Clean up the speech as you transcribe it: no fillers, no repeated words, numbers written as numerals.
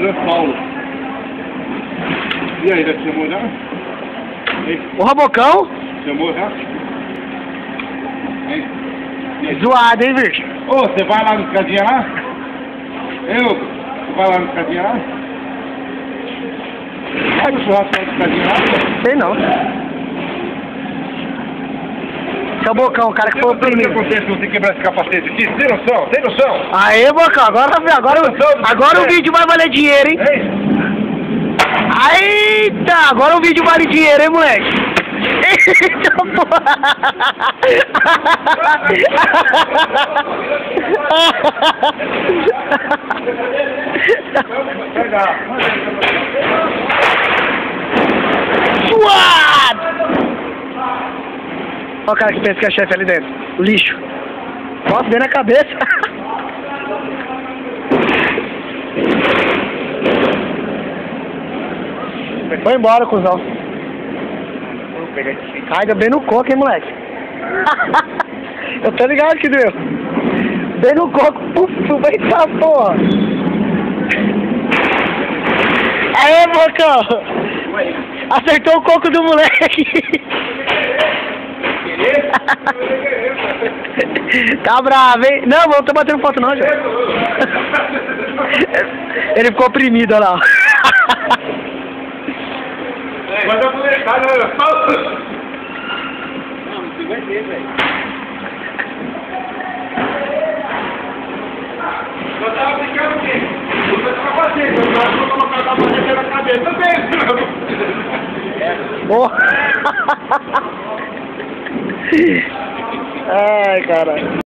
José Paulo. E aí, já te chamou já? O Rabocão? Chamou já? Zoado, hein, bicho? Ô, você vai lá no escadinha lá? Você vai lá no escadinha lá? Vai no churrasco lá no escadinha lá? Sei não. Seu Bocão, o cara que foi o primeiro. O que acontece se você quebrar esse capacete aqui? Tem noção? Tem noção? Aê, Bocão, agora o vídeo vai valer dinheiro, hein? Eita, agora o vídeo vale dinheiro, hein, moleque? Eita, porra! Suado! Olha o cara que pensa que é chefe ali dentro. Lixo. Nossa, dentro na cabeça. Foi embora, cuzão. Ainda bem no coco, hein, moleque? Eu tô ligado que deu. Bem no coco. Puf, eita porra. Aê, Bocão. Acertou o coco do moleque. Tá bravo, hein? Não, não tô batendo foto não, já. Ele ficou oprimido, olha lá. Mas a molecada, olha só. Não vai ter, velho. Eu tava brincando aqui. Você tá fazendo, eu tava colocando a capacete na cabeça também. Porra. Ai, caralho.